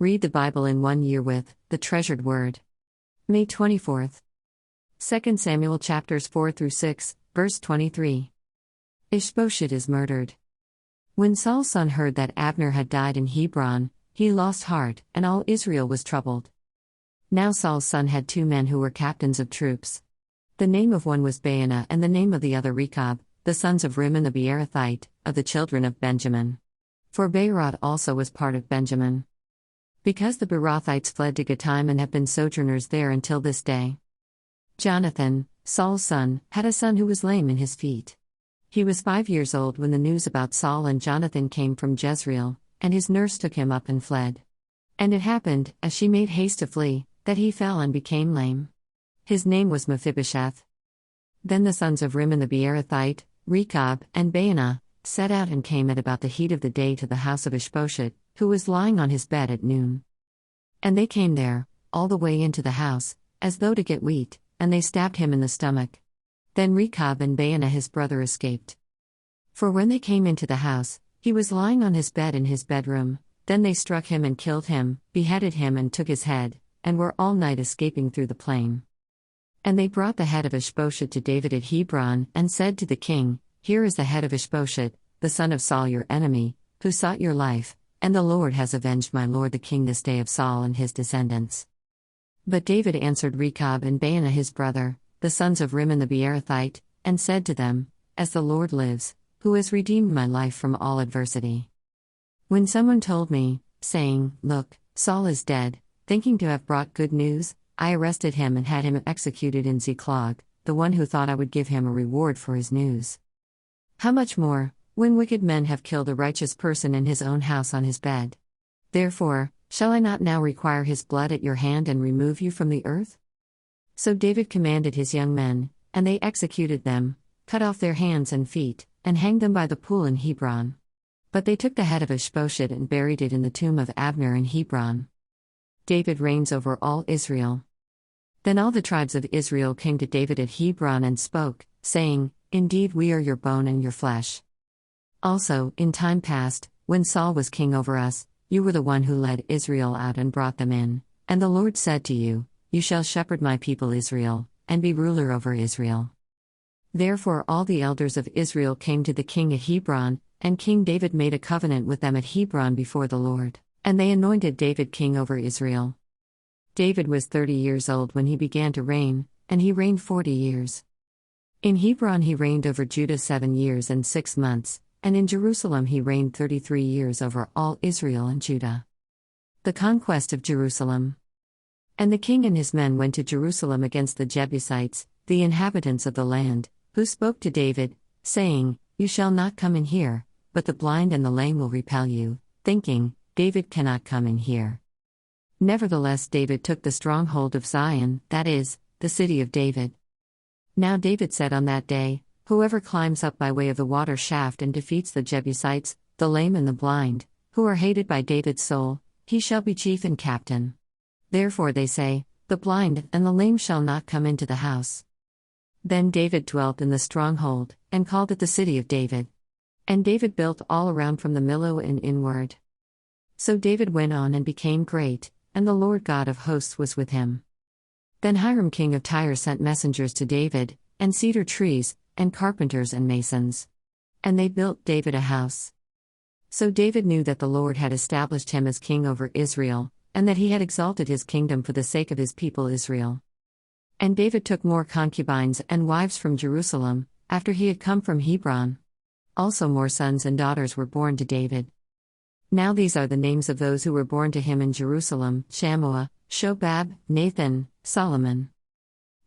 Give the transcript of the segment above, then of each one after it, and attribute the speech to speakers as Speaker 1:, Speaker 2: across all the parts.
Speaker 1: Read the Bible in 1 year with The Treasured Word. May 24th. 2 Samuel chapters 4 through 6, verse 23. Ishbosheth is murdered. When Saul's son heard that Abner had died in Hebron, he lost heart, and all Israel was troubled. Now Saul's son had 2 men who were captains of troops. The name of one was Baanah and the name of the other Rechab, the sons of Rimmon the Beerothite, of the children of Benjamin. For Beeroth also was part of Benjamin. Because the Beerothites fled to Gittaim and have been sojourners there until this day. Jonathan, Saul's son, had a son who was lame in his feet. He was 5 years old when the news about Saul and Jonathan came from Jezreel, and his nurse took him up and fled. And it happened, as she made haste to flee, that he fell and became lame. His name was Mephibosheth. Then the sons of Rimmon the Beerothite, Rechab, and Baanah, set out and came at about the heat of the day to the house of Ishbosheth, who was lying on his bed at noon. And they came there, all the way into the house, as though to get wheat, and they stabbed him in the stomach. Then Rechab and Baanah his brother escaped. For when they came into the house, he was lying on his bed in his bedroom. Then they struck him and killed him, beheaded him and took his head, and were all night escaping through the plain. And they brought the head of Ishbosheth to David at Hebron, and said to the king, Here is the head of Ishbosheth, the son of Saul your enemy, who sought your life, and the Lord has avenged my lord the king this day of Saul and his descendants. But David answered Rechab and Baanah his brother, the sons of Rimmon the Beerothite, and said to them, As the Lord lives, who has redeemed my life from all adversity. When someone told me, saying, Look, Saul is dead, thinking to have brought good news, I arrested him and had him executed in Ziklag, the one who thought I would give him a reward for his news. How much more, when wicked men have killed a righteous person in his own house on his bed? Therefore, shall I not now require his blood at your hand and remove you from the earth? So David commanded his young men, and they executed them, cut off their hands and feet, and hanged them by the pool in Hebron. But they took the head of Ishbosheth and buried it in the tomb of Abner in Hebron. David reigns over all Israel. Then all the tribes of Israel came to David at Hebron and spoke, saying, Indeed we are your bone and your flesh. Also, in time past, when Saul was king over us, you were the one who led Israel out and brought them in, and the Lord said to you, You shall shepherd my people Israel, and be ruler over Israel. Therefore all the elders of Israel came to the king at Hebron, and King David made a covenant with them at Hebron before the Lord, and they anointed David king over Israel. David was 30 years old when he began to reign, and he reigned 40 years. In Hebron he reigned over Judah 7 years and 6 months, and in Jerusalem he reigned 33 years over all Israel and Judah. The conquest of Jerusalem. And the king and his men went to Jerusalem against the Jebusites, the inhabitants of the land, who spoke to David, saying, You shall not come in here, but the blind and the lame will repel you, thinking, David cannot come in here. Nevertheless David took the stronghold of Zion, that is, the city of David. Now David said on that day, Whoever climbs up by way of the water shaft and defeats the Jebusites, the lame and the blind, who are hated by David's soul, he shall be chief and captain. Therefore they say, The blind and the lame shall not come into the house. Then David dwelt in the stronghold, and called it the city of David. And David built all around from the Millo and inward. So David went on and became great, and the Lord God of hosts was with him. Then Hiram king of Tyre sent messengers to David, and cedar trees, and carpenters and masons. And they built David a house. So David knew that the Lord had established him as king over Israel, and that he had exalted his kingdom for the sake of his people Israel. And David took more concubines and wives from Jerusalem, after he had come from Hebron. Also more sons and daughters were born to David. Now these are the names of those who were born to him in Jerusalem: Shammua, Shobab, Nathan, Solomon,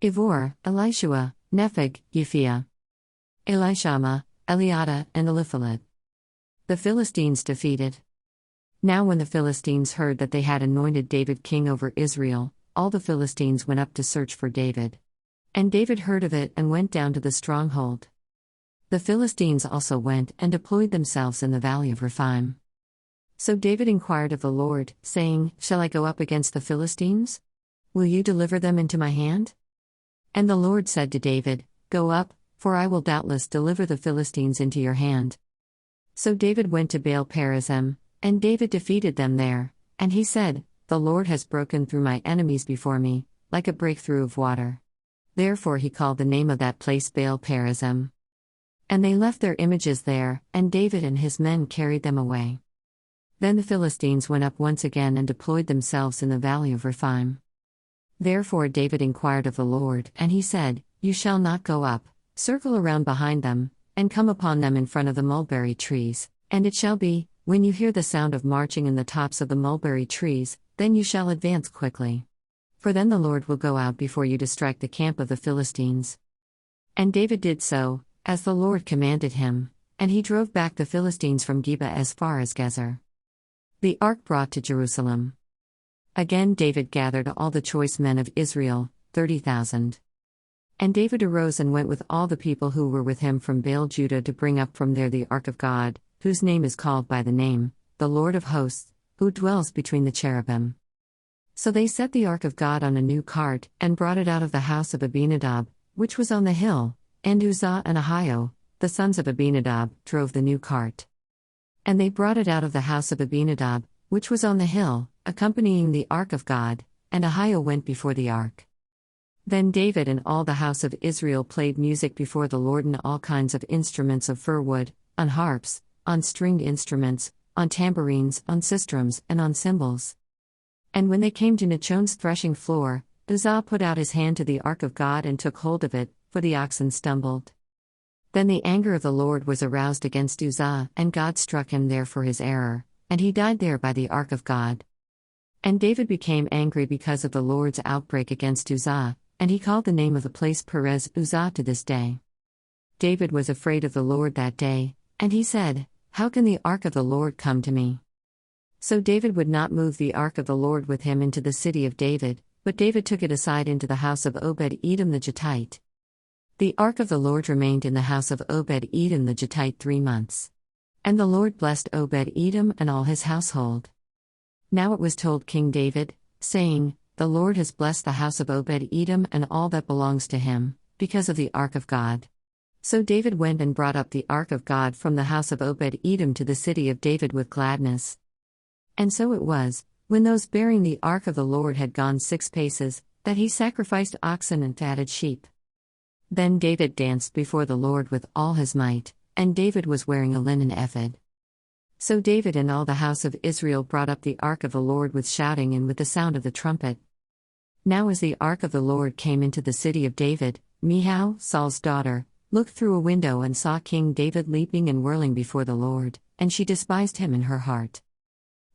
Speaker 1: Ivor, Elishua, Nepheg, Yiphiah, Elishama, Eliada, and Eliphalet. The Philistines defeated. Now when the Philistines heard that they had anointed David king over Israel, all the Philistines went up to search for David. And David heard of it and went down to the stronghold. The Philistines also went and deployed themselves in the valley of Rephaim. So David inquired of the Lord, saying, Shall I go up against the Philistines? Will you deliver them into my hand? And the Lord said to David, Go up, for I will doubtless deliver the Philistines into your hand. So David went to Baal Perazim, and David defeated them there, and he said, "The Lord has broken through my enemies before me, like a breakthrough of water." Therefore he called the name of that place Baal Perazim. And they left their images there, and David and his men carried them away. Then the Philistines went up once again and deployed themselves in the valley of Rephaim. Therefore David inquired of the Lord, and he said, "You shall not go up, circle around behind them, and come upon them in front of the mulberry trees, and it shall be, when you hear the sound of marching in the tops of the mulberry trees, then you shall advance quickly. For then the Lord will go out before you to strike the camp of the Philistines." And David did so, as the Lord commanded him, and he drove back the Philistines from Geba as far as Gezer. The ark brought to Jerusalem. Again David gathered all the choice men of Israel, 30,000. And David arose and went with all the people who were with him from Baal Judah to bring up from there the ark of God, whose name is called by the name, the Lord of hosts, who dwells between the cherubim. So they set the ark of God on a new cart, and brought it out of the house of Abinadab, which was on the hill, and Uzzah and Ahio, the sons of Abinadab, drove the new cart. And they brought it out of the house of Abinadab, which was on the hill, accompanying the ark of God, and Ahio went before the ark. Then David and all the house of Israel played music before the Lord on all kinds of instruments of fir wood, on harps, on stringed instruments, on tambourines, on sistrums, and on cymbals. And when they came to Nachon's threshing floor, Uzzah put out his hand to the ark of God and took hold of it, for the oxen stumbled. Then the anger of the Lord was aroused against Uzzah, and God struck him there for his error, and he died there by the ark of God. And David became angry because of the Lord's outbreak against Uzzah, and he called the name of the place Perez Uzzah to this day. David was afraid of the Lord that day, and he said, "How can the ark of the Lord come to me?" So David would not move the ark of the Lord with him into the city of David, but David took it aside into the house of Obed-Edom the Gittite. The ark of the Lord remained in the house of Obed-Edom the Gittite 3 months. And the Lord blessed Obed-Edom and all his household. Now it was told King David, saying, "The Lord has blessed the house of Obed-Edom and all that belongs to him, because of the ark of God." So David went and brought up the ark of God from the house of Obed-Edom to the city of David with gladness. And so it was, when those bearing the ark of the Lord had gone 6 paces, that he sacrificed oxen and fatted sheep. Then David danced before the Lord with all his might, and David was wearing a linen ephod. So David and all the house of Israel brought up the ark of the Lord with shouting and with the sound of the trumpet. Now as the ark of the Lord came into the city of David, Michal, Saul's daughter, looked through a window and saw King David leaping and whirling before the Lord, and she despised him in her heart.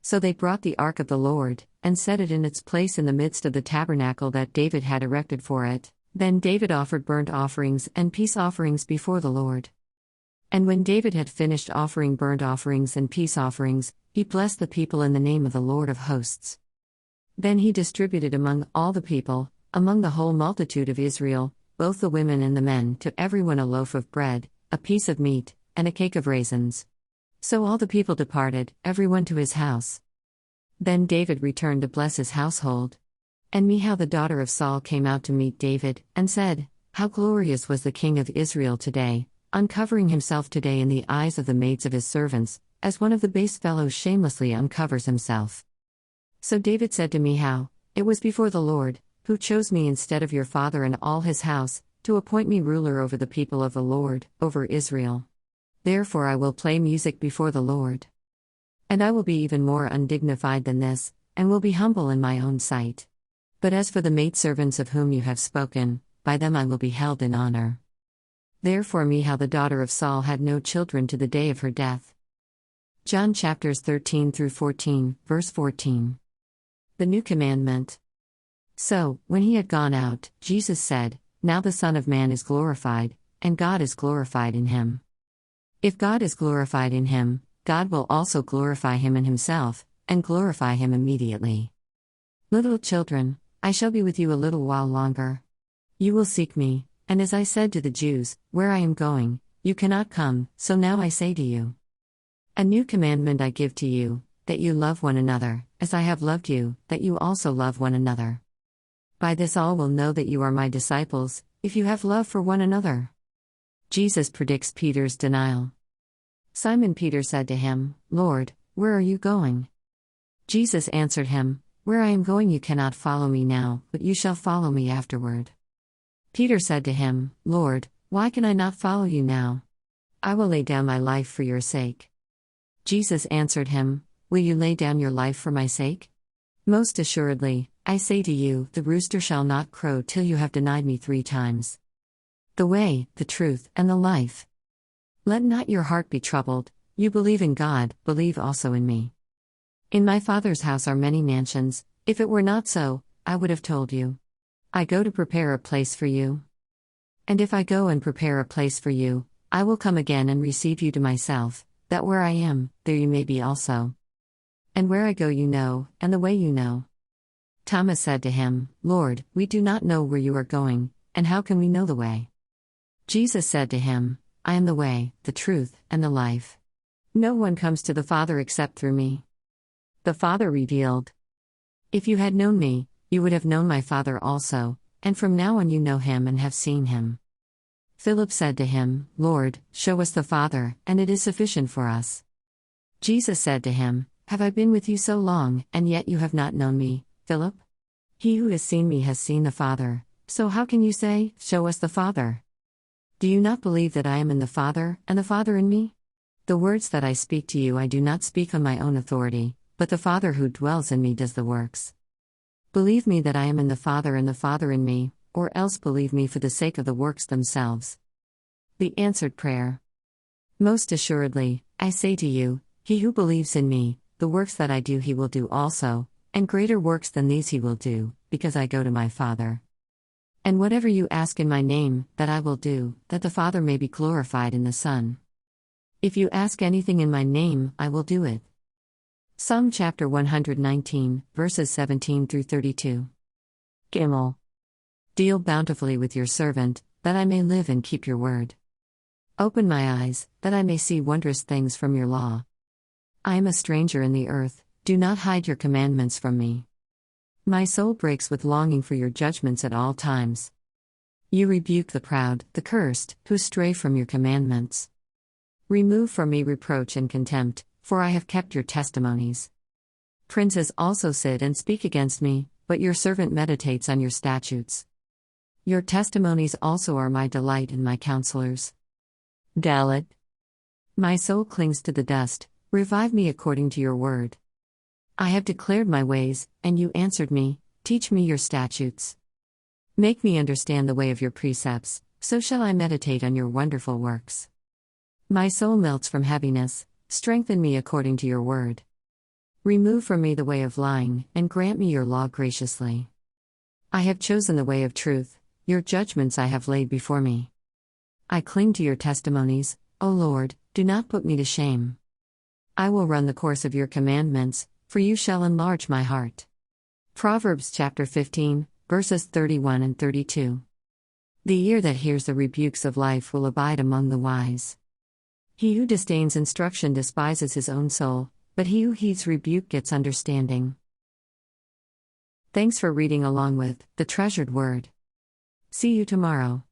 Speaker 1: So they brought the ark of the Lord, and set it in its place in the midst of the tabernacle that David had erected for it. Then David offered burnt offerings and peace offerings before the Lord. And when David had finished offering burnt offerings and peace offerings, he blessed the people in the name of the Lord of hosts. Then he distributed among all the people, among the whole multitude of Israel, both the women and the men, to everyone a loaf of bread, a piece of meat, and a cake of raisins. So all the people departed, everyone to his house. Then David returned to bless his household. And Michal the daughter of Saul came out to meet David, and said, "How glorious was the king of Israel today, uncovering himself today in the eyes of the maids of his servants, as one of the base fellows shamelessly uncovers himself." So David said to Michal, "It was before the Lord, who chose me instead of your father and all his house, to appoint me ruler over the people of the Lord, over Israel. Therefore I will play music before the Lord. And I will be even more undignified than this, and will be humble in my own sight. But as for the maidservants of whom you have spoken, by them I will be held in honor." Therefore Michal the daughter of Saul had no children to the day of her death. John chapters 13 through 14, verse 14. The new commandment. So, when he had gone out, Jesus said, "Now the Son of Man is glorified, and God is glorified in him. If God is glorified in him, God will also glorify him in himself, and glorify him immediately. Little children, I shall be with you a little while longer. You will seek me, and as I said to the Jews, where I am going, you cannot come, so now I say to you. A new commandment I give to you, that you love one another, as I have loved you, that you also love one another. By this all will know that you are my disciples, if you have love for one another." Jesus predicts Peter's denial. Simon Peter said to him, "Lord, where are you going?" Jesus answered him, "Where I am going you cannot follow me now, but you shall follow me afterward." Peter said to him, "Lord, why can I not follow you now? I will lay down my life for your sake." Jesus answered him, "Will you lay down your life for my sake? Most assuredly, I say to you, the rooster shall not crow till you have denied me 3 times. The way, the truth, and the life. Let not your heart be troubled. You believe in God, believe also in me. In my Father's house are many mansions. If it were not so, I would have told you. I go to prepare a place for you. And if I go and prepare a place for you, I will come again and receive you to myself, that where I am, there you may be also. And where I go you know, and the way you know." Thomas said to him, "Lord, we do not know where you are going, and how can we know the way?" Jesus said to him, "I am the way, the truth, and the life. No one comes to the Father except through me." The Father revealed, "If you had known me, you would have known my Father also, and from now on you know him and have seen him." Philip said to him, "Lord, show us the Father, and it is sufficient for us." Jesus said to him, "Have I been with you so long, and yet you have not known me, Philip? He who has seen me has seen the Father, so how can you say, 'Show us the Father'? Do you not believe that I am in the Father, and the Father in me? The words that I speak to you I do not speak on my own authority, but the Father who dwells in me does the works. Believe me that I am in the Father and the Father in me, or else believe me for the sake of the works themselves." The answered prayer. Most assuredly, I say to you, he who believes in me, the works that I do he will do also, and greater works than these he will do, because I go to my Father. And whatever you ask in my name, that I will do, that the Father may be glorified in the Son. If you ask anything in my name, I will do it. Psalm chapter 119, verses 17 through 32. Gimel. Deal bountifully with your servant, that I may live and keep your word. Open my eyes, that I may see wondrous things from your law. I am a stranger in the earth, do not hide your commandments from me. My soul breaks with longing for your judgments at all times. You rebuke the proud, the cursed, who stray from your commandments. Remove from me reproach and contempt, for I have kept your testimonies. Princes also sit and speak against me, but your servant meditates on your statutes. Your testimonies also are my delight and my counselors. Dalet. My soul clings to the dust, revive me according to your word. I have declared my ways, and you answered me, teach me your statutes. Make me understand the way of your precepts, so shall I meditate on your wonderful works. My soul melts from heaviness, strengthen me according to your word. Remove from me the way of lying, and grant me your law graciously. I have chosen the way of truth, your judgments I have laid before me. I cling to your testimonies, O Lord, do not put me to shame. I will run the course of your commandments, for you shall enlarge my heart. Proverbs chapter 15, verses 31 and 32. The ear that hears the rebukes of life will abide among the wise. He who disdains instruction despises his own soul, but he who heeds rebuke gets understanding. Thanks for reading along with The Treasured Word. See you tomorrow.